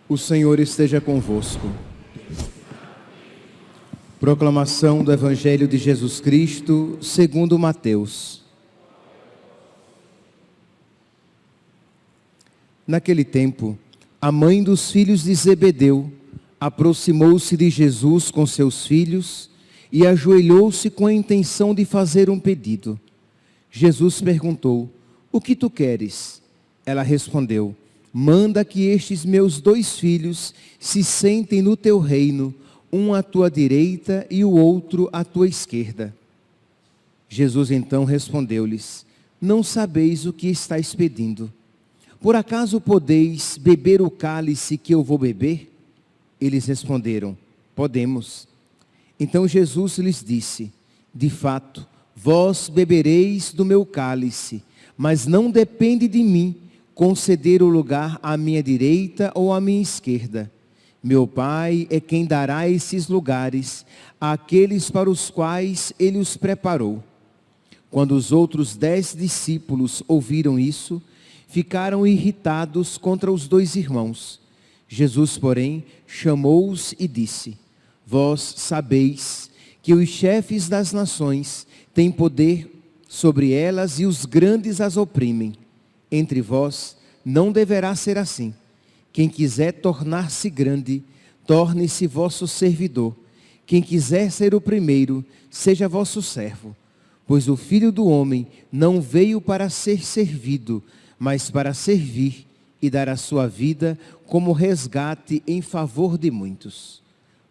O Senhor esteja convosco. Proclamação do Evangelho de Jesus Cristo, segundo Mateus. Naquele tempo, a mãe dos filhos de Zebedeu aproximou-se de Jesus com seus filhos e ajoelhou-se com a intenção de fazer um pedido. Jesus perguntou: "O que tu queres?" Ela respondeu: "Manda que estes meus 2 filhos se sentem no teu reino, um à tua direita e o outro à tua esquerda." Jesus então respondeu-lhes: "Não sabeis o que estáis pedindo. Por acaso podeis beber o cálice que eu vou beber?" Eles responderam: "Podemos." Então Jesus lhes disse: "De fato, vós bebereis do meu cálice, mas não depende de mim conceder o lugar à minha direita ou à minha esquerda. Meu Pai é quem dará esses lugares àqueles para os quais Ele os preparou." Quando os outros 10 discípulos ouviram isso, ficaram irritados contra os 2 irmãos. Jesus, porém, chamou-os e disse: "Vós sabeis que os chefes das nações têm poder sobre elas e os grandes as oprimem. Entre vós não deverá ser assim. Quem quiser tornar-se grande, torne-se vosso servidor. Quem quiser ser o primeiro, seja vosso servo. Pois o Filho do Homem não veio para ser servido, mas para servir e dar a sua vida como resgate em favor de muitos."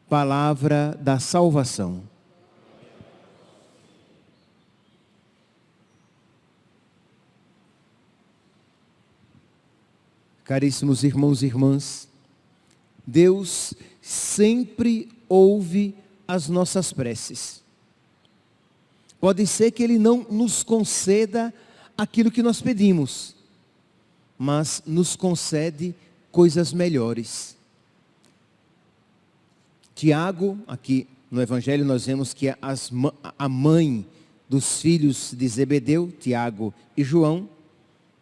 Palavra da salvação. Caríssimos irmãos e irmãs, Deus sempre ouve as nossas preces. Pode ser que Ele não nos conceda aquilo que nós pedimos, mas nos concede coisas melhores. Tiago, aqui no Evangelho nós vemos que a mãe dos filhos de Zebedeu, Tiago e João,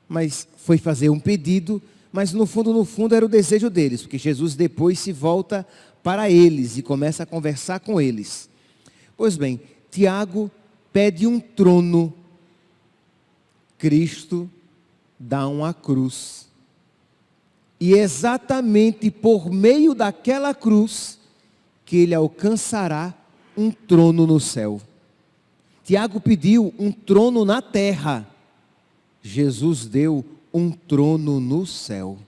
mas foi fazer um pedido, mas no fundo era o desejo deles, porque Jesus depois se volta para eles e começa a conversar com eles. Pois bem, Tiago pede um trono, Cristo dá uma cruz. E exatamente por meio daquela cruz que ele alcançará um trono no céu. Tiago pediu um trono na terra. Jesus deu um trono no céu.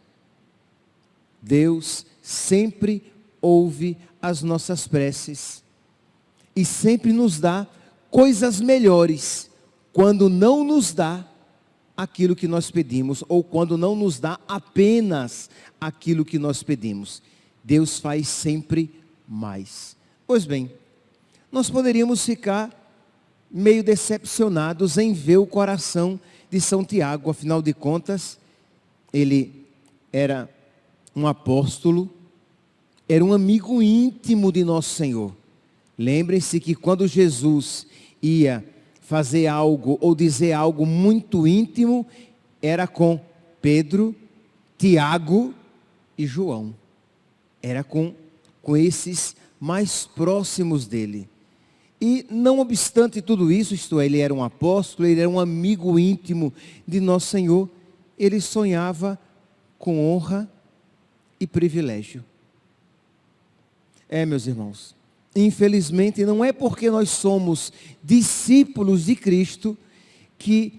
Deus sempre ouve as nossas preces e sempre nos dá coisas melhores quando não nos dá aquilo que nós pedimos, ou quando não nos dá apenas aquilo que nós pedimos. Deus faz sempre mais. Pois bem, nós poderíamos ficar meio decepcionados em ver o coração de São Tiago. Afinal de contas, ele era um apóstolo, era um amigo íntimo de Nosso Senhor. Lembrem-se que quando Jesus ia fazer algo ou dizer algo muito íntimo, era com Pedro, Tiago e João. Era com esses mais próximos dele. E não obstante tudo isso, isto é, ele era um apóstolo, ele era um amigo íntimo de Nosso Senhor, ele sonhava com honra e privilégio. Meus irmãos, infelizmente não é porque nós somos discípulos de Cristo que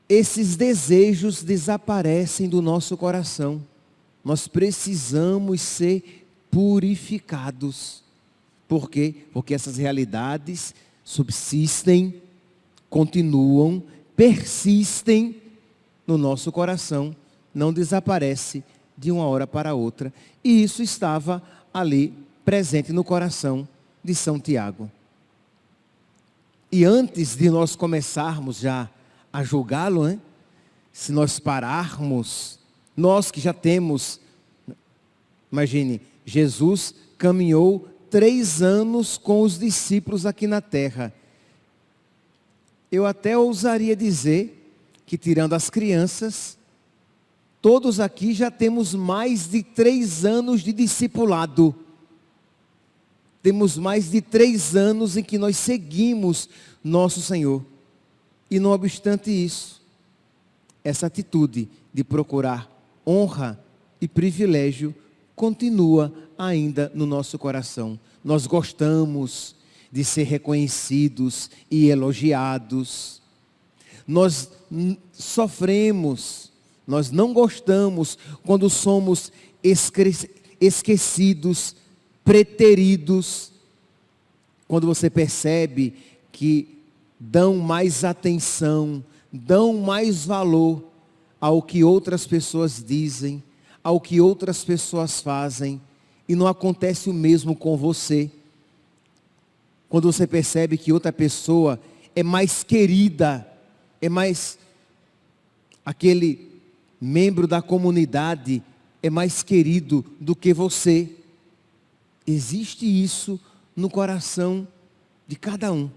esses desejos desaparecem do nosso coração. Nós precisamos ser purificados. Por quê? Porque essas realidades subsistem, continuam, persistem no nosso coração, não desaparece de uma hora para outra. E isso estava ali presente no coração de São Tiago. E antes de nós começarmos já a julgá-lo, se nós pararmos, nós que já temos, imagine, Jesus caminhou 3 anos com os discípulos aqui na terra. Eu até ousaria dizer que, tirando as crianças, todos aqui já temos mais de 3 anos de discipulado. Temos mais de 3 anos em que nós seguimos nosso Senhor. E não obstante isso, essa atitude de procurar honra e privilégio continua ainda no nosso coração. Nós gostamos de ser reconhecidos e elogiados. Nós sofremos, nós não gostamos quando somos esquecidos, preteridos. Quando você percebe que dão mais atenção, dão mais valor ao que outras pessoas dizem, ao que outras pessoas fazem, e não acontece o mesmo com você. Quando você percebe que outra pessoa é mais querida, é mais, aquele membro da comunidade é mais querido do que você. Existe isso no coração de cada um.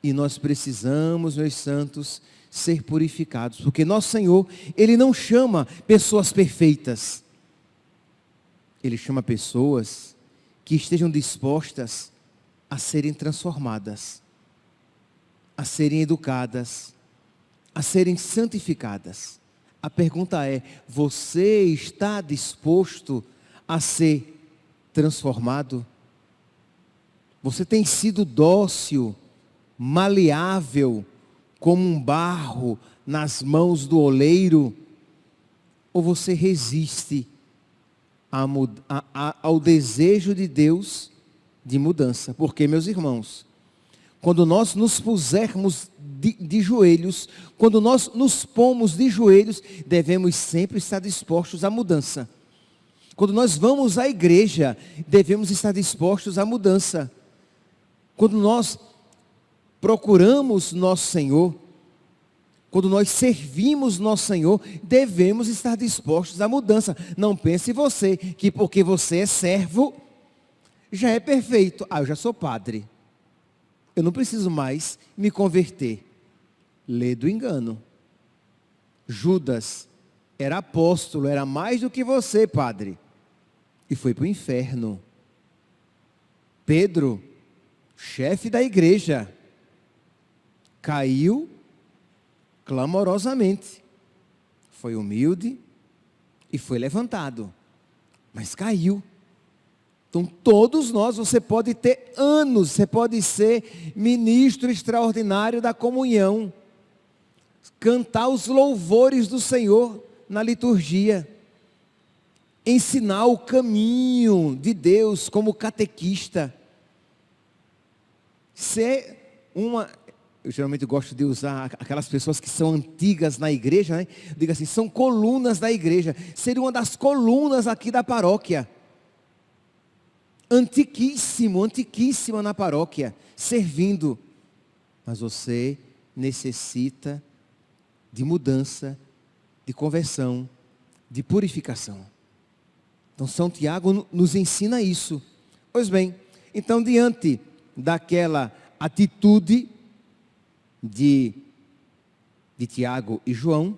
E nós precisamos, meus santos, ser purificados. Porque nosso Senhor, Ele não chama pessoas perfeitas. Ele chama pessoas que estejam dispostas a serem transformadas, a serem educadas, a serem santificadas. A pergunta é: você está disposto a ser transformado? Você tem sido dócil, maleável, como um barro nas mãos do oleiro? Ou você resiste ao desejo de Deus de mudança? Porque, meus irmãos, quando nós nos pusermos de joelhos, quando nós nos pomos de joelhos, devemos sempre estar dispostos à mudança. Quando nós vamos à igreja, devemos estar dispostos à mudança. Quando nós procuramos nosso Senhor, quando nós servimos nosso Senhor, devemos estar dispostos à mudança. Não pense você que porque você é servo, já é perfeito. Eu já sou padre, eu não preciso mais me converter. Lê do engano. Judas era apóstolo, era mais do que você, padre, e foi para o inferno. Pedro, chefe da igreja, caiu clamorosamente. Foi humilde e foi levantado, mas caiu. Então todos nós, você pode ter anos, você pode ser ministro extraordinário da comunhão, cantar os louvores do Senhor na liturgia, ensinar o caminho de Deus como catequista, ser eu geralmente gosto de usar aquelas pessoas que são antigas na igreja, né? Eu digo assim, são colunas da igreja, ser uma das colunas aqui da paróquia, antiquíssima na paróquia, servindo. Mas você necessita de mudança, de conversão, de purificação. Então São Tiago nos ensina isso. Pois bem, então diante daquela atitude de Tiago e João,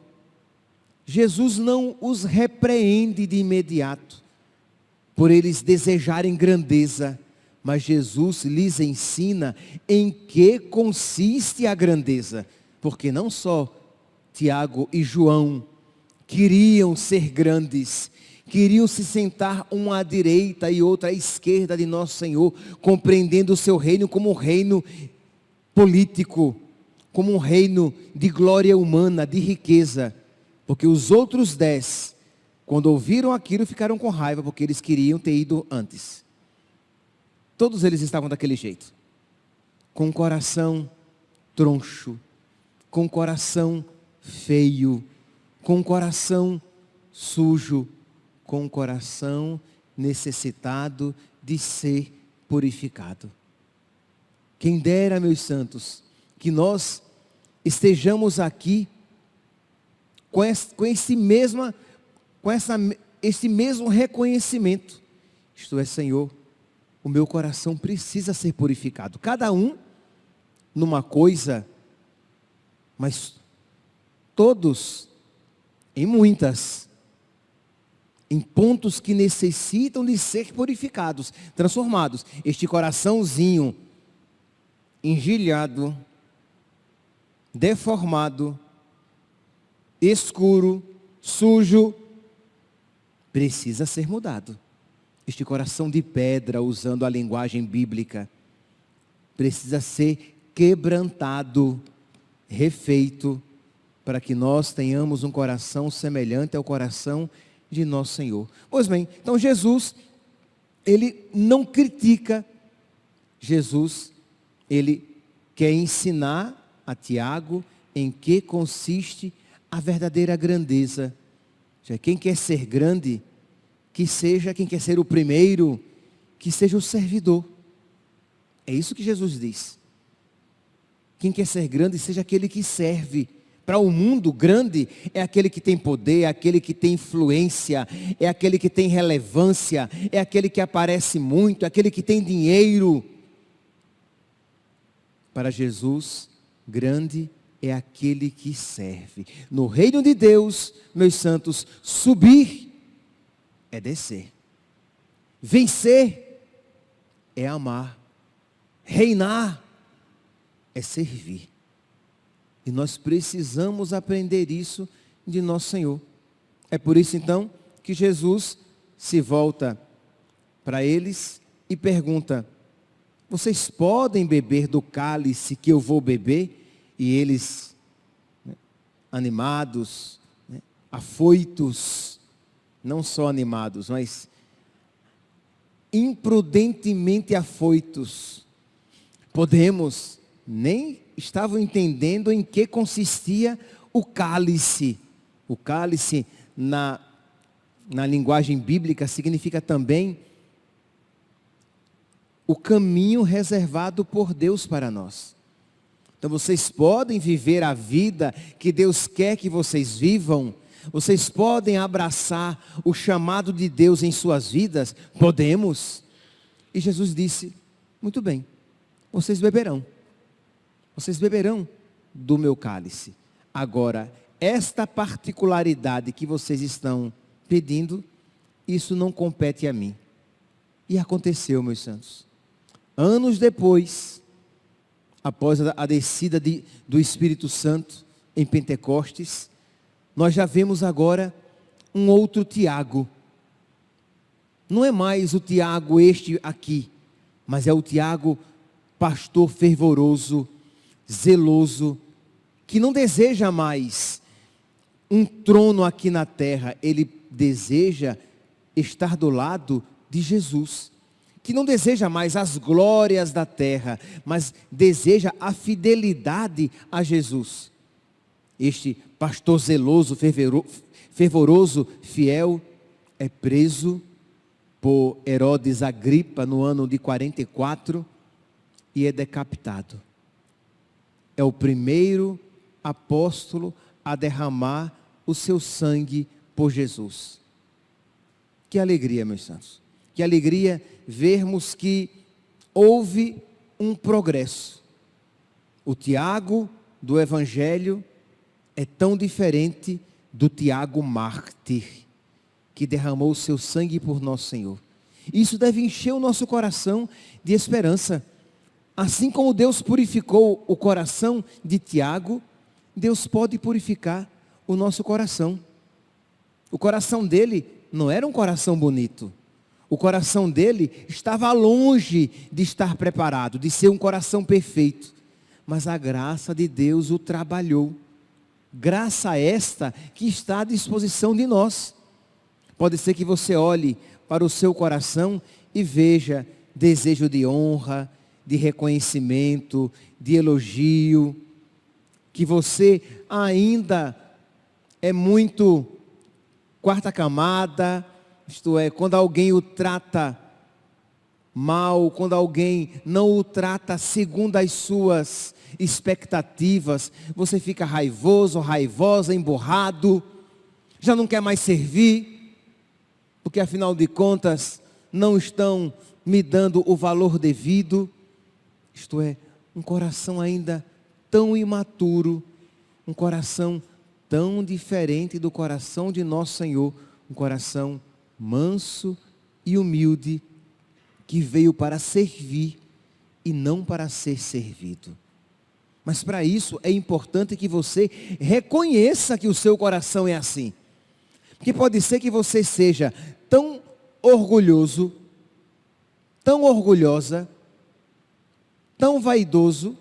Jesus não os repreende de imediato, por eles desejarem grandeza, mas Jesus lhes ensina em que consiste a grandeza, porque não só Tiago e João queriam ser grandes, queriam se sentar uma à direita e outra à esquerda de nosso Senhor, compreendendo o seu reino como um reino político, como um reino de glória humana, de riqueza. Porque os outros 10, quando ouviram aquilo, ficaram com raiva, porque eles queriam ter ido antes. Todos eles estavam daquele jeito, com o coração troncho, com o coração feio, com o coração sujo, com o coração necessitado de ser purificado. Quem dera, meus santos, que nós estejamos aqui com esse mesmo reconhecimento. Isto é, Senhor, o meu coração precisa ser purificado. Cada um numa coisa, mas todos em muitas, em pontos que necessitam de ser purificados, transformados. Este coraçãozinho engilhado, deformado, escuro, sujo, precisa ser mudado. Este coração de pedra, usando a linguagem bíblica, precisa ser quebrantado, refeito, para que nós tenhamos um coração semelhante ao coração de nosso Senhor. Pois bem, então Jesus, ele não critica. Jesus, ele quer ensinar a Tiago em que consiste a verdadeira grandeza. Quem quer ser grande, que seja, quem quer ser o primeiro, que seja o servidor. É isso que Jesus diz. Quem quer ser grande, seja aquele que serve. Para o mundo, grande é aquele que tem poder, é aquele que tem influência, é aquele que tem relevância, é aquele que aparece muito, é aquele que tem dinheiro. Para Jesus, grande é aquele que serve. No reino de Deus, meus santos, subir é descer. Vencer é amar. Reinar é servir. E nós precisamos aprender isso de nosso Senhor. É por isso então que Jesus se volta para eles e pergunta: vocês podem beber do cálice que eu vou beber? E eles, animados, afoitos, não só animados, mas imprudentemente afoitos. Podemos, nem estavam entendendo em que consistia o cálice. O cálice, na linguagem bíblica, significa também o caminho reservado por Deus para nós. Então vocês podem viver a vida que Deus quer que vocês vivam. Vocês podem abraçar o chamado de Deus em suas vidas? Podemos. E Jesus disse: muito bem, vocês beberão do meu cálice. Agora, esta particularidade que vocês estão pedindo, isso não compete a mim. E aconteceu, meus santos. Anos depois, após a descida do Espírito Santo em Pentecostes, nós já vemos agora um outro Tiago. Não é mais o Tiago este aqui, mas é o Tiago pastor fervoroso, zeloso, que não deseja mais um trono aqui na terra. Ele deseja estar do lado de Jesus, que não deseja mais as glórias da terra, mas deseja a fidelidade a Jesus. Este pastor zeloso, fervoroso, fiel, é preso por Herodes Agripa no ano de 44 e é decapitado. É o primeiro apóstolo a derramar o seu sangue por Jesus. Que alegria, meus santos. Que alegria vermos que houve um progresso. O Tiago do Evangelho é tão diferente do Tiago mártir, que derramou o seu sangue por nosso Senhor. Isso deve encher o nosso coração de esperança. Assim como Deus purificou o coração de Tiago, Deus pode purificar o nosso coração. O coração dele não era um coração bonito. O coração dele estava longe de estar preparado, de ser um coração perfeito. Mas a graça de Deus o trabalhou. Graça esta que está à disposição de nós. Pode ser que você olhe para o seu coração e veja desejo de honra, de reconhecimento, de elogio, que você ainda é muito quarta camada, isto é, quando alguém o trata mal, quando alguém não o trata segundo as suas expectativas, você fica raivoso, raivosa, emburrado, já não quer mais servir, porque afinal de contas não estão me dando o valor devido. Isto é, um coração ainda tão imaturo, um coração tão diferente do coração de nosso Senhor, um coração manso e humilde, que veio para servir e não para ser servido. Mas para isso é importante que você reconheça que o seu coração é assim. Porque pode ser que você seja tão orgulhoso, tão orgulhosa, tão vaidoso,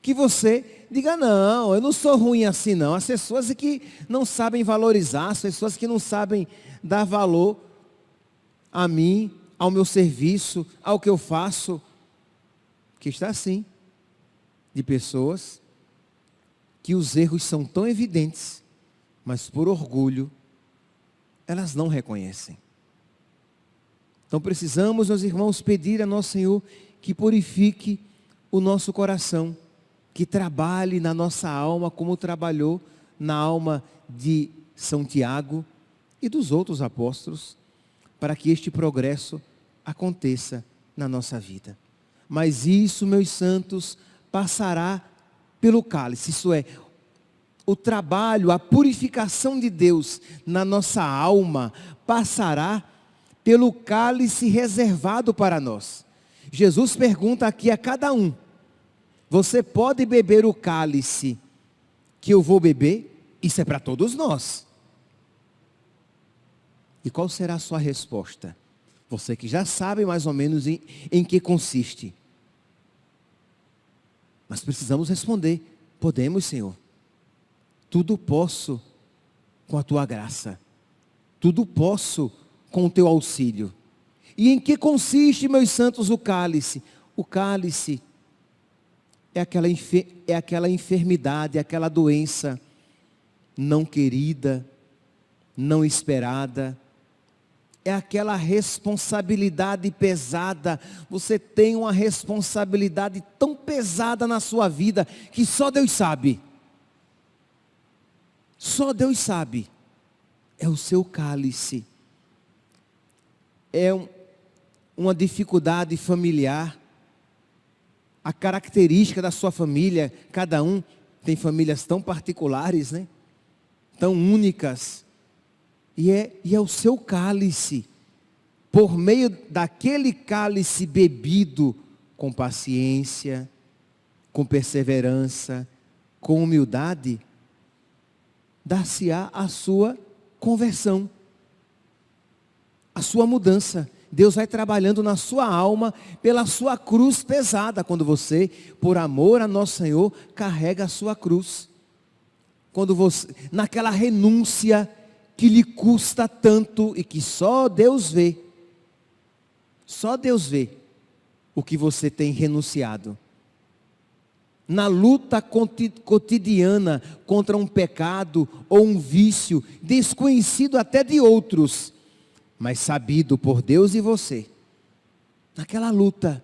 que você diga: não, eu não sou ruim assim não. As pessoas que não sabem valorizar, as pessoas que não sabem dar valor a mim, ao meu serviço, ao que eu faço. Que está assim, de pessoas que os erros são tão evidentes, mas por orgulho, elas não reconhecem. Então precisamos, meus irmãos, pedir a nosso Senhor que purifique o nosso coração, que trabalhe na nossa alma como trabalhou na alma de São Tiago e dos outros apóstolos, para que este progresso aconteça na nossa vida. Mas isso, meus santos, passará pelo cálice, isso é, o trabalho, a purificação de Deus na nossa alma passará pelo cálice reservado para nós. Jesus pergunta aqui a cada um: você pode beber o cálice que eu vou beber? Isso é para todos nós. E qual será a sua resposta? Você que já sabe mais ou menos em que consiste. Mas precisamos responder: podemos, Senhor. Tudo posso com a Tua graça. Tudo posso com o Teu auxílio. E em que consiste, meus santos, o cálice? O cálice é aquela enfermidade, aquela doença não querida, não esperada. É aquela responsabilidade pesada. Você tem uma responsabilidade tão pesada na sua vida que só Deus sabe. Só Deus sabe. É o seu cálice. É uma dificuldade familiar. A característica da sua família, cada um tem famílias tão particulares, né? Tão únicas. E é o seu cálice, por meio daquele cálice bebido com paciência, com perseverança, com humildade, dar-se-á a sua conversão, a sua mudança. Deus vai trabalhando na sua alma pela sua cruz pesada, quando você, por amor a nosso Senhor, carrega a sua cruz. Quando você, naquela renúncia que lhe custa tanto e que só Deus vê. Só Deus vê o que você tem renunciado. Na luta cotidiana contra um pecado ou um vício, desconhecido até de outros, mas sabido por Deus e você. Naquela luta,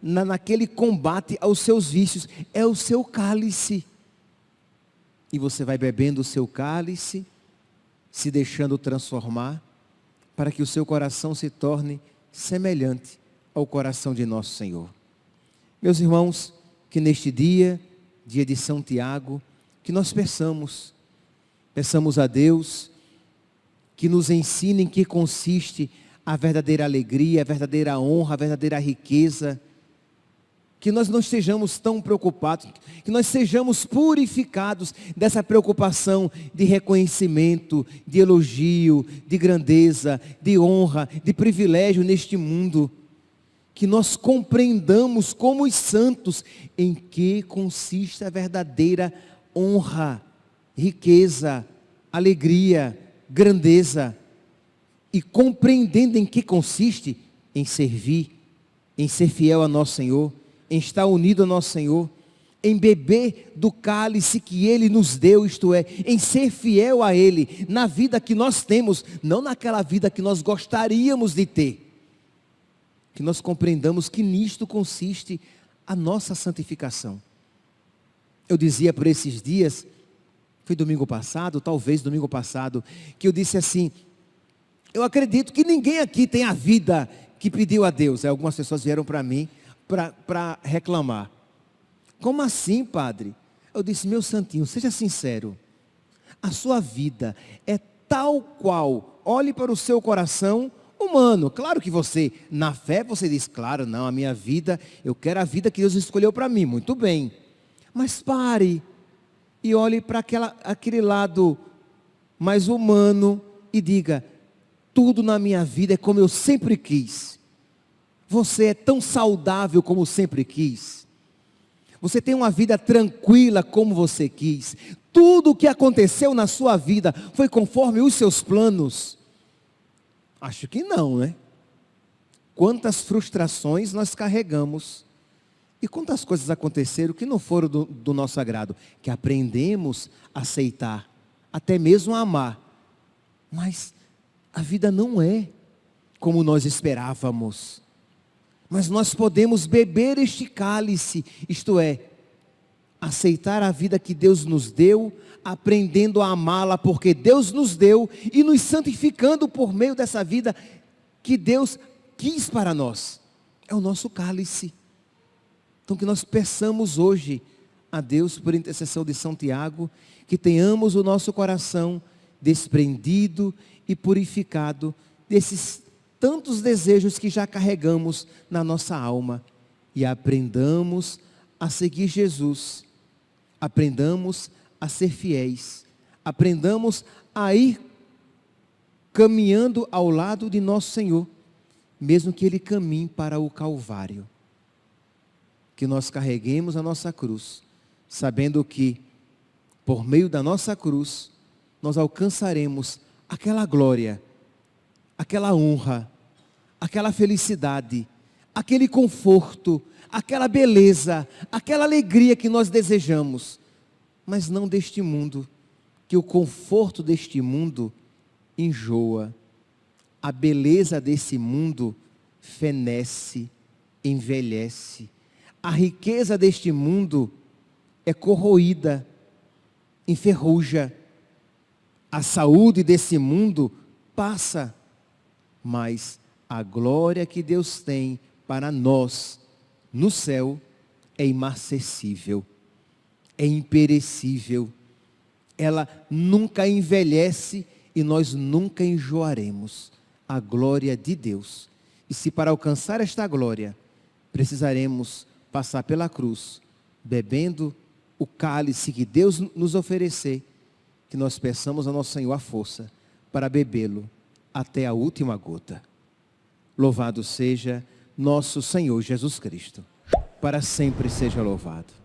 naquele combate aos seus vícios, é o seu cálice. E você vai bebendo o seu cálice, se deixando transformar, para que o seu coração se torne semelhante ao coração de nosso Senhor. Meus irmãos, que neste dia de São Tiago, que nós peçamos a Deus que nos ensine em que consiste a verdadeira alegria, a verdadeira honra, a verdadeira riqueza. Que nós não estejamos tão preocupados, que nós sejamos purificados dessa preocupação de reconhecimento, de elogio, de grandeza, de honra, de privilégio neste mundo. Que nós compreendamos como os santos em que consiste a verdadeira honra, riqueza, alegria, grandeza. E compreendendo em que consiste, em servir, em ser fiel a nosso Senhor, em estar unido ao nosso Senhor, em beber do cálice que Ele nos deu, isto é, em ser fiel a Ele, na vida que nós temos, não naquela vida que nós gostaríamos de ter. Que nós compreendamos que nisto consiste a nossa santificação. Eu dizia por esses dias, foi domingo passado, talvez domingo passado, que eu disse assim: eu acredito que ninguém aqui tem a vida que pediu a Deus. Aí algumas pessoas vieram para mim, para reclamar. Como assim, padre? Eu disse: meu santinho, seja sincero. A sua vida é tal qual, olhe para o seu coração humano. Claro que você, na fé, você diz: claro, não, a minha vida, eu quero a vida que Deus escolheu para mim. Muito bem. Mas pare e olhe para aquele lado mais humano e diga: tudo na minha vida é como eu sempre quis. Você é tão saudável como sempre quis. Você tem uma vida tranquila como você quis. Tudo o que aconteceu na sua vida foi conforme os seus planos? Acho que não, né? Quantas frustrações nós carregamos. E quantas coisas aconteceram que não foram do nosso agrado. Que aprendemos a aceitar, até mesmo a amar. Mas a vida não é como nós esperávamos. Mas nós podemos beber este cálice, isto é, aceitar a vida que Deus nos deu, aprendendo a amá-la porque Deus nos deu e nos santificando por meio dessa vida que Deus quis para nós. É o nosso cálice. Então que nós peçamos hoje a Deus, por intercessão de São Tiago, que tenhamos o nosso coração desprendido e purificado desses tantos desejos que já carregamos na nossa alma, e aprendamos a seguir Jesus, aprendamos a ser fiéis, aprendamos a ir caminhando ao lado de nosso Senhor, mesmo que Ele caminhe para o Calvário. Que nós carreguemos a nossa cruz, sabendo que, por meio da nossa cruz, nós alcançaremos aquela glória, aquela honra, aquela felicidade, aquele conforto, aquela beleza, aquela alegria que nós desejamos, mas não deste mundo, que o conforto deste mundo enjoa, a beleza desse mundo fenece, envelhece, a riqueza deste mundo é corroída, enferruja, a saúde desse mundo passa, mas a glória que Deus tem para nós no céu é imarcessível, é imperecível, ela nunca envelhece e nós nunca enjoaremos a glória de Deus. E se para alcançar esta glória precisaremos passar pela cruz, bebendo o cálice que Deus nos oferecer, que nós peçamos ao nosso Senhor a força para bebê-lo até a última gota. Louvado seja nosso Senhor Jesus Cristo. Para sempre seja louvado.